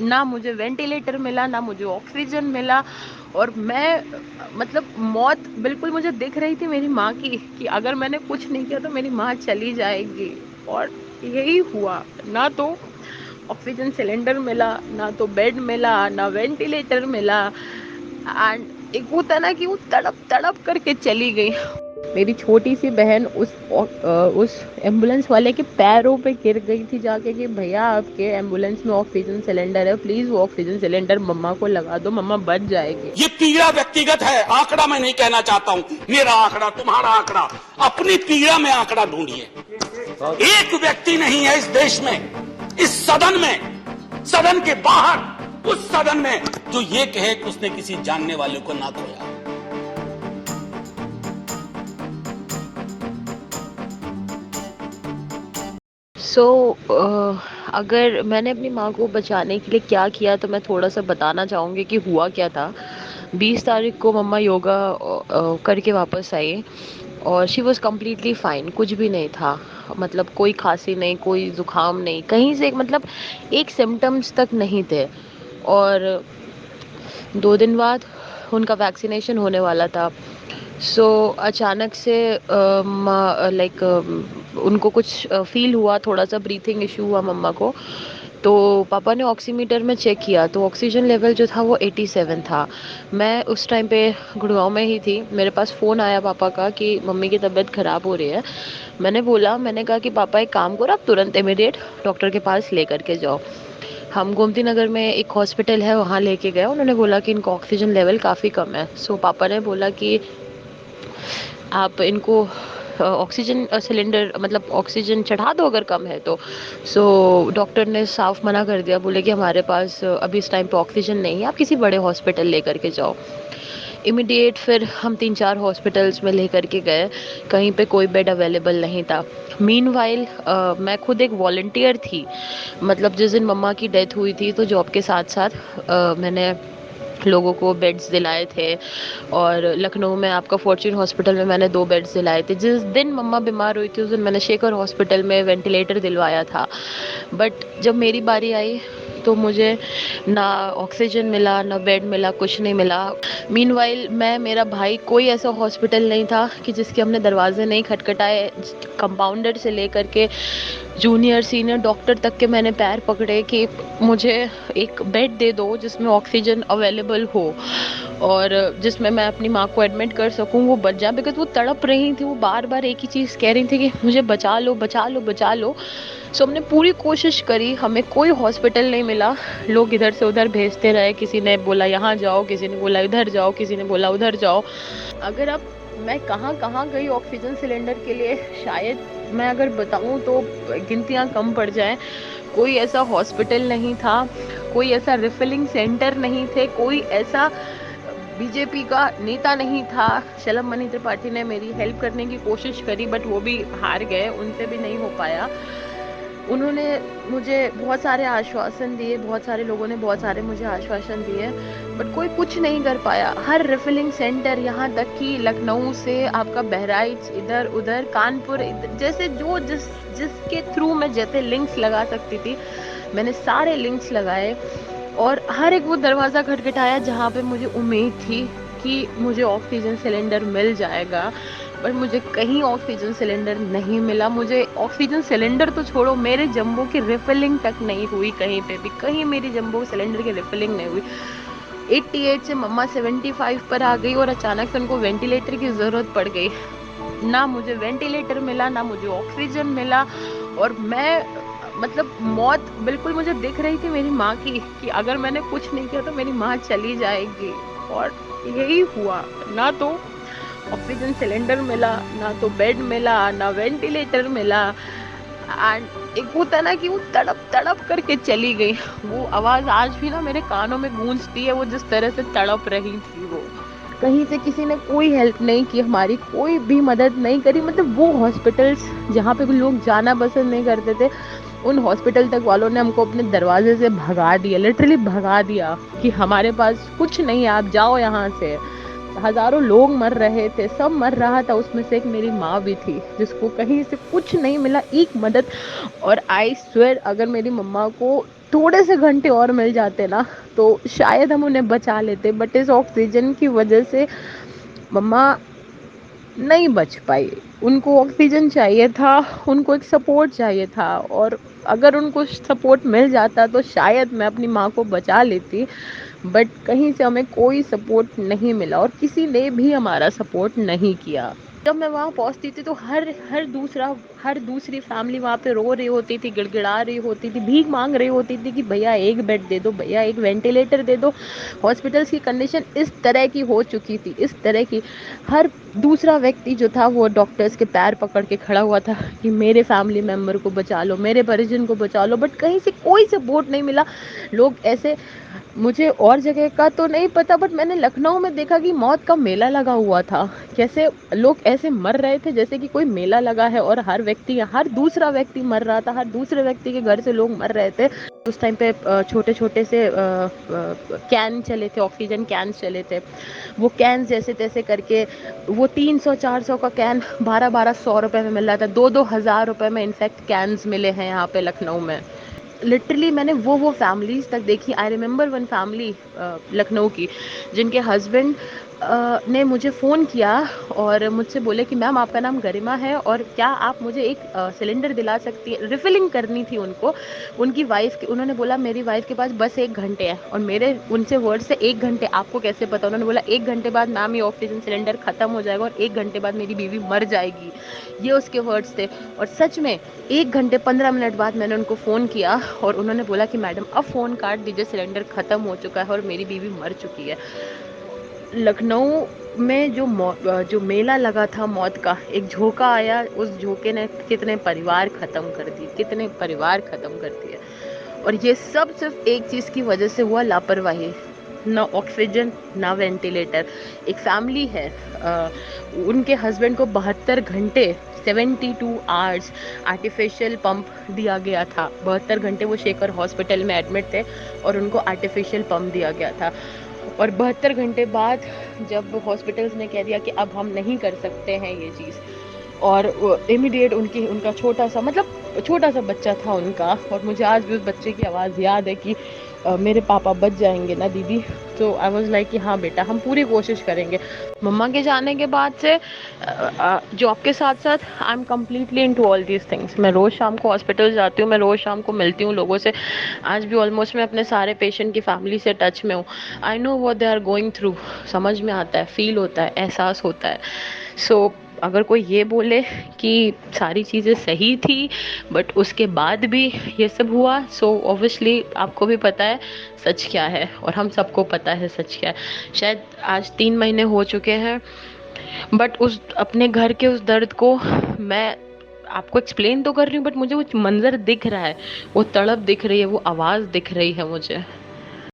ना मुझे वेंटिलेटर मिला, ना मुझे ऑक्सीजन मिला। और मैं मतलब मौत बिल्कुल मुझे दिख रही थी मेरी माँ की, कि अगर मैंने कुछ नहीं किया तो मेरी माँ चली जाएगी। और यही हुआ। ना तो ऑक्सीजन सिलेंडर मिला, ना तो बेड मिला, ना वेंटिलेटर मिला। एंड एक होता ना कि वो तड़प तड़प करके चली गई। मेरी छोटी सी बहन उस एम्बुलेंस वाले के पैरों पे गिर गई थी जाके, कि भैया आपके एम्बुलेंस में ऑक्सीजन सिलेंडर है, प्लीज वो ऑक्सीजन सिलेंडर मम्मा को लगा दो, मम्मा बच जाएगी। ये पीड़ा व्यक्तिगत है, आंकड़ा मैं नहीं कहना चाहता हूं। मेरा आंकड़ा, तुम्हारा आंकड़ा, अपनी पीड़ा में आंकड़ा ढूंढिए। एक व्यक्ति नहीं है इस देश में, इस सदन में, सदन के बाहर, उस सदन में, जो ये कहे कि उसने किसी जानने वाले को ना खोया। अगर मैंने अपनी माँ को बचाने के लिए क्या किया तो मैं थोड़ा सा बताना चाहूँगी कि हुआ क्या था। 20 तारीख को मम्मा योगा करके वापस आई, और शी वॉज कम्प्लीटली फाइन, कुछ भी नहीं था। मतलब कोई खांसी नहीं, कोई जुकाम नहीं, कहीं से मतलब एक सिम्टम्स तक नहीं थे। और 2 दिन बाद उनका वैक्सीनेशन होने वाला था। अचानक से लाइक उनको कुछ फील हुआ, थोड़ा सा ब्रीथिंग इशू हुआ मम्मा को। तो पापा ने ऑक्सीमीटर में चेक किया तो ऑक्सीजन लेवल जो था वो 87 था। मैं उस टाइम पे गुड़गांव में ही थी। मेरे पास फ़ोन आया पापा का कि मम्मी की तबीयत ख़राब हो रही है। मैंने कहा कि पापा एक काम करो, आप तुरंत इमीडिएट डॉक्टर के पास ले करके जाओ। हम गोमती नगर में एक हॉस्पिटल है, वहाँ लेके गए। उन्होंने बोला कि इनका ऑक्सीजन लेवल काफ़ी कम है। पापा ने बोला कि आप इनको ऑक्सीजन सिलेंडर मतलब ऑक्सीजन चढ़ा दो अगर कम है तो। डॉक्टर ने साफ मना कर दिया, बोले कि हमारे पास अभी इस टाइम पे ऑक्सीजन नहीं है, आप किसी बड़े हॉस्पिटल लेकर के जाओ। इमीडिएट फिर हम 3-4 हॉस्पिटल्स में लेकर के गए, कहीं पे कोई बेड अवेलेबल नहीं था। मीनवाइल मैं खुद एक वॉलंटियर थी। मतलब जिस दिन मम्मा की डेथ हुई थी तो जॉब के साथ साथ मैंने लोगों को बेड्स दिलाए थे। और लखनऊ में आपका फॉर्च्यून हॉस्पिटल में मैंने 2 बेड्स दिलाए थे। जिस दिन मम्मा बीमार हुई थी उस दिन मैंने शेखर हॉस्पिटल में वेंटिलेटर दिलवाया था। बट जब मेरी बारी आई तो मुझे ना ऑक्सीजन मिला, ना बेड मिला, कुछ नहीं मिला। मीनवाइल मैं, मेरा भाई, कोई ऐसा हॉस्पिटल नहीं था कि जिसके हमने दरवाजे नहीं खटखटाए। कंपाउंडर से लेकर के जूनियर सीनियर डॉक्टर तक के मैंने पैर पकड़े कि मुझे एक बेड दे दो जिसमें ऑक्सीजन अवेलेबल हो और जिसमें मैं अपनी माँ को एडमिट कर सकूं, वो बच जाए। बिकॉज वो तड़प रही थी, वो बार बार एक ही चीज़ कह रही थी कि मुझे बचा लो, बचा लो, बचा लो। हमने पूरी कोशिश करी, हमें कोई हॉस्पिटल नहीं मिला। लोग इधर से उधर भेजते रहे, किसी ने बोला यहाँ जाओ, किसी ने बोला इधर जाओ, किसी ने बोला उधर जाओ। अगर अब मैं कहाँ कहाँ गई ऑक्सीजन सिलेंडर के लिए, शायद मैं अगर बताऊं तो गिनतियां कम पड़ जाएं। कोई ऐसा हॉस्पिटल नहीं था, कोई ऐसा रिफिलिंग सेंटर नहीं थे, कोई ऐसा बीजेपी का नेता नहीं था। शलभ मणि त्रिपाठी ने मेरी हेल्प करने की कोशिश करी बट वो भी हार गए, उनसे भी नहीं हो पाया। उन्होंने मुझे बहुत सारे आश्वासन दिए, बहुत सारे लोगों ने बहुत सारे मुझे आश्वासन दिए, बट कोई कुछ नहीं कर पाया। हर रिफिलिंग सेंटर, यहाँ तक कि लखनऊ से आपका बहराइच, इधर उधर कानपुर, जैसे जो जिसके थ्रू मैं जैसे लिंक्स लगा सकती थी मैंने सारे लिंक्स लगाए। और हर एक वो दरवाज़ा खटखटाया जहाँ पे मुझे उम्मीद थी कि मुझे ऑक्सीजन सिलेंडर मिल जाएगा। पर मुझे कहीं ऑक्सीजन सिलेंडर नहीं मिला। मुझे ऑक्सीजन सिलेंडर तो छोड़ो, मेरे जंबो की रिफिलिंग तक नहीं हुई कहीं पे भी, कहीं मेरी जंबो सिलेंडर की रिफिलिंग नहीं हुई। 88 से मम्मा 75 पर आ गई और अचानक से उनको वेंटिलेटर की ज़रूरत पड़ गई। ना मुझे वेंटिलेटर मिला, ना मुझे ऑक्सीजन मिला। और मैं मतलब मौत बिल्कुल मुझे दिख रही थी मेरी माँ की, कि अगर मैंने कुछ नहीं किया तो मेरी माँ चली जाएगी। और यही हुआ। ना तो ऑक्सीजन सिलेंडर मिला, ना तो बेड मिला, ना वेंटिलेटर मिला। एंड एक होता ना कि वो तड़प तड़प करके चली गई। वो आवाज़ आज भी ना मेरे कानों में गूंजती है, वो जिस तरह से तड़प रही थी। वो कहीं से किसी ने कोई हेल्प नहीं की, हमारी कोई भी मदद नहीं करी। मतलब वो हॉस्पिटल्स जहाँ पे भी लोग जाना पसंद नहीं करते थे, उन हॉस्पिटल तक वालों ने हमको अपने दरवाजे से भगा दिया, लिटरली भगा दिया कि हमारे पास कुछ नहीं है, आप जाओ यहाँ से। हजारों लोग मर रहे थे, सब मर रहा था, उसमें से एक मेरी माँ भी थी जिसको कहीं से कुछ नहीं मिला, एक मदद। और आई स्वेयर अगर मेरी मम्मा को थोड़े से घंटे और मिल जाते ना तो शायद हम उन्हें बचा लेते, बट इस ऑक्सीजन की वजह से मम्मा नहीं बच पाई। उनको ऑक्सीजन चाहिए था, उनको एक सपोर्ट चाहिए था, और अगर उनको सपोर्ट मिल जाता तो शायद मैं अपनी माँ को बचा लेती, बट कहीं से हमें कोई सपोर्ट नहीं मिला और किसी ने भी हमारा सपोर्ट नहीं किया। जब मैं वहाँ पहुँचती थी तो हर दूसरी फैमिली वहाँ पे रो रही होती थी, गिड़गिड़ा रही होती थी, भीख मांग रही होती थी कि भैया एक बेड दे दो, भैया एक वेंटिलेटर दे दो। हॉस्पिटल्स की कंडीशन इस तरह की हो चुकी थी, इस तरह की। हर दूसरा व्यक्ति जो था वो डॉक्टर्स के पैर पकड़ के खड़ा हुआ था कि मेरे फैमिली मेम्बर को बचा लो, मेरे परिजन को बचा लो, बट कहीं से कोई सपोर्ट नहीं मिला। लोग ऐसे, मुझे और जगह का तो नहीं पता, बट मैंने लखनऊ में देखा कि मौत का मेला लगा हुआ था। कैसे लोग ऐसे मर रहे थे जैसे कि कोई मेला लगा है, और हर दूसरा व्यक्ति मर रहा था, हर दूसरे व्यक्ति के घर से लोग मर रहे थे। उस टाइम पे छोटे छोटे से कैन चले थे, ऑक्सीजन कैन चले थे। वो कैन जैसे तैसे करके वो 300-400 का कैन 1200 रुपए में मिल रहा था, 2-2 हज़ार रुपए में इनफैक्ट कैन्स मिले हैं यहाँ पे लखनऊ में। लिटरली मैंने वो फैमिलीज तक देखी। I remember one family Lucknow की, जिनके हस्बैंड ने मुझे फ़ोन किया और मुझसे बोले कि मैम आपका नाम गरिमा है और क्या आप मुझे एक सिलेंडर दिला सकती हैं। रिफ़िलिंग करनी थी उनको, उनकी वाइफ़ की। उन्होंने बोला मेरी वाइफ़ के पास बस 1 घंटे है, और मेरे उनसे वर्ड से 1 घंटे आपको कैसे पता? उन्होंने बोला 1 घंटे बाद मैम ये ऑक्सीजन सिलेंडर ख़त्म हो जाएगा और 1 घंटे बाद मेरी बीवी मर जाएगी। ये उसके वर्ड्स थे। और सच में 1 घंटे 15 मिनट बाद मैंने उनको फ़ोन किया और उन्होंने बोला कि मैडम अब फ़ोन काट दीजिए, सिलेंडर ख़त्म हो चुका है और मेरी बीवी मर चुकी है। लखनऊ में जो मेला लगा था मौत का, एक झोंका आया, उस झोंके ने कितने परिवार ख़त्म कर दिए, कितने परिवार ख़त्म कर दिए। और ये सब सिर्फ एक चीज़ की वजह से हुआ, लापरवाही। ना ऑक्सीजन, ना वेंटिलेटर। एक फैमिली है, उनके हस्बैंड को 72 घंटे 72 आवर्स आर्टिफिशियल पंप दिया गया था। 72 घंटे वो शेखर हॉस्पिटल में एडमिट थे और उनको आर्टिफिशियल पंप दिया गया था। और 72 घंटे बाद जब हॉस्पिटल्स ने कह दिया कि अब हम नहीं कर सकते हैं ये चीज़, और इमीडिएट उनका छोटा सा बच्चा था उनका, और मुझे आज भी उस बच्चे की आवाज़ याद है कि मेरे पापा बच जाएंगे ना दीदी। तो आई वाज लाइक कि हाँ बेटा, हम पूरी कोशिश करेंगे। मम्मा के जाने के बाद से जॉब के साथ साथ I am completely into all these things. मैं रोज़ शाम को हॉस्पिटल जाती हूँ, मैं रोज़ शाम को मिलती हूँ लोगों से। आज भी ऑलमोस्ट मैं अपने सारे पेशेंट की फैमिली से टच में हूँ। I know what they are going through, समझ में आता है, फील होता है, एहसास होता है। सो अगर कोई ये बोले कि सारी चीज़ें सही थी बट उसके बाद भी ये सब हुआ, सो ऑब्वियसली आपको भी पता है सच क्या है, और हम सबको पता है सच क्या है। शायद आज 3 महीने हो चुके हैं, बट उस अपने घर के उस दर्द को मैं आपको एक्सप्लेन तो कर रही हूँ, बट मुझे वो मंज़र दिख रहा है, वो तड़प दिख रही है, वो आवाज़ दिख रही है मुझे।